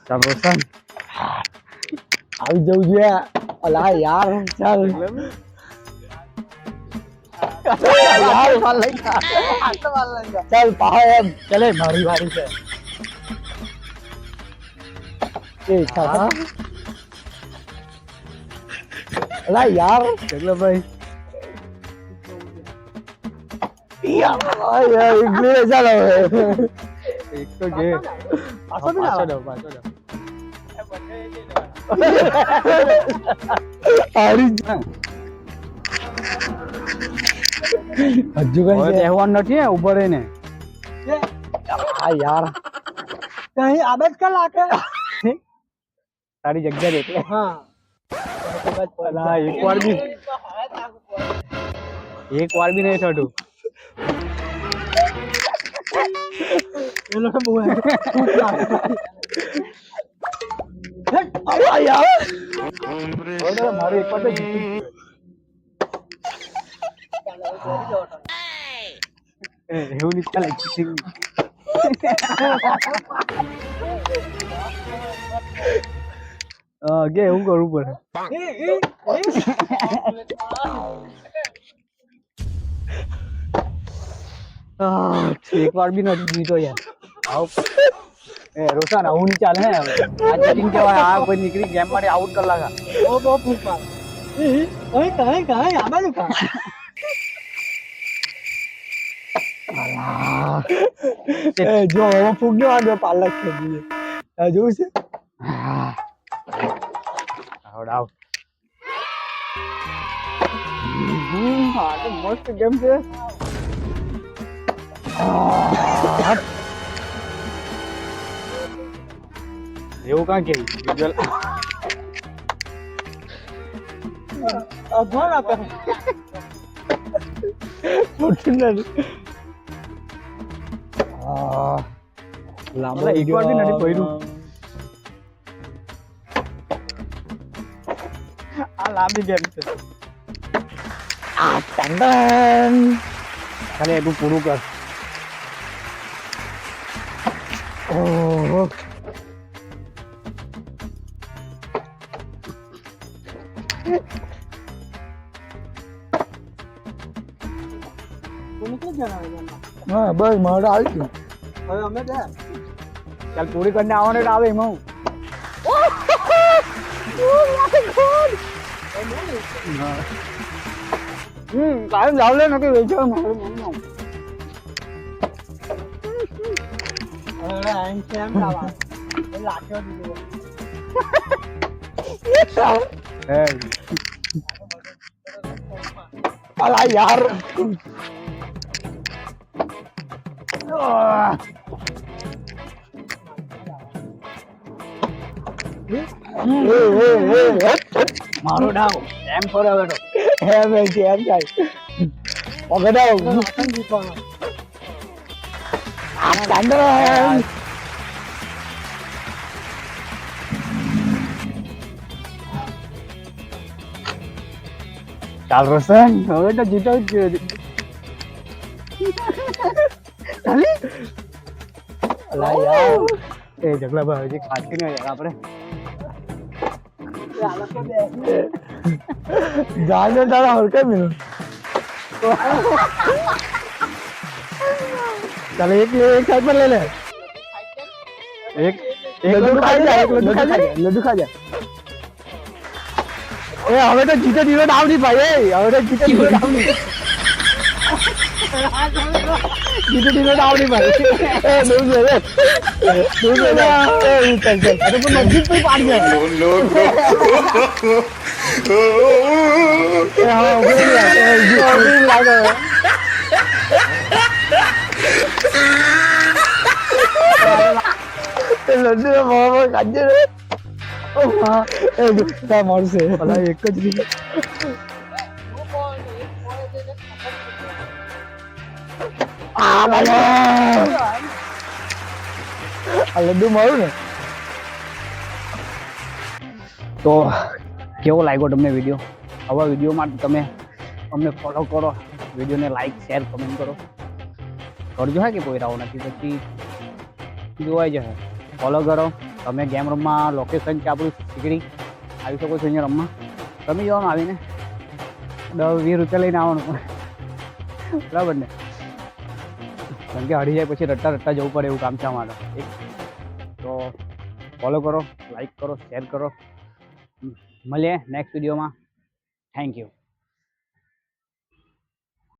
ચાલ રોશન આવી જવું જોઈએ. અલા યાર ચાલ યાર ચાલ લઈ ચાલ પાહો એમ ચાલે મારી વારી છે એ ચાલ. અલા યાર જગલો ભાઈ યાર ઇંગ્લિશ ચાલો એક તો જે પાછો દો હારી હજુ કઈ છે તહેવાર નથી ઉભો રહીને આ યાર કઈ આદત કર લાગે તારી જગ્યા દે એટલે હા અલા એક વાર બી નહીં થતું એ લોકો બહુ આ યાર મારું એક વાર તો જીતી એવું નહીં ચાલે જીતી કે એવું કરવું પડે એક વાર બી નથી જીતો યાર આવું એ રોશન આવું નહીં ચાલે હે હવે આ ચીટિંગ કહેવાય આ કોઈ નીકળી ગેમ માટે આઉટ કરી લાગા ઓ બહુ ફૂટ માર કઈ આમાં નું કા એ જો હવે ફૂગ નો આડો પાલક ખેદી આ જોઉં છે આઉટ આઉટ હા તો મસ્ત ગેમ છે એવું કાં કે વિઝ્યુઅલ અભણ આપે ફૂટનર લાંબો એક વાર બી નથી પડ્યું આ લાંબી ગેમ છે આ ટંડન ખાલી એટલું પૂરું કર ઓહો હા બસ મારે આવી ગયું હવે અમે ગયા ચાલ પૂરી કરીને આવવાનું એટલે આવે એમાં કાયમ લાવલે નથી વેચવા મારું મમ્મી હવે આમ કેમ લાવા એ લાખ્યો દીધો અલા યાર મારો ડાવ એમ થોડો બેઠો એમ એમ જાય ઓગડાવ આ ટંડન ચાલ રોશન હવે તો જીતો જ ચાલી અલા યાર એ જગલા ભાઈ હજી ખાતી નહીં યાર આપણે જાને તારા હરકે મિલ ચાલ એક સાઈડ પર લે લે એક લડ્ડુ ખાઈ જા, એક લડ્ડુ ખાઈ જા. લડ્ડુ ખા જા એ હવે તો જીતો દીવો ડાવ નહીં ભાઈ એ હવે તો જીતો દીવો ડાવ નહીં જીતો દીવો ડાવ નહીં ભાઈ એ દૂર લે રે દૂર લે એ ચાલ ચાલ અરે પણ નજીક પર પાડ ગયા એ હા ઉભી લાગે ઉભી લાગે લડ્ડુ મોહમ્મદ કાજે રે ઓ હા એ તા મળશે ભલા એક જ રીતે આ ભલે આ લડ્ડુ મારું ને તો કેવો લાગ્યો તમને વિડીયો આવા વિડીયો માટે તમે અમને ફોલો કરો વિડીયોને લાઈક શેર કમેન્ટ કરો કરજો હે કે પોયરાઓ નથી પછી જોવાઈ જશે. ફોલો કરો. તમે ગેમ રમવા લોકેશન છે આપણું ટીકડી આવી શકો છો અહીંયા રમવા. રમી જવાનું આવીને 10-20 રૂપિયા લઈને આવવાનું બરાબર ને. કારણ કે હડી જાય પછી રટ્ટા જવું પડે એવું કામ છે અમારે. તો ફોલો કરો, લાઈક કરો, શેર કરો. મળીએ નેક્સ્ટ વિડીયોમાં. Thank you.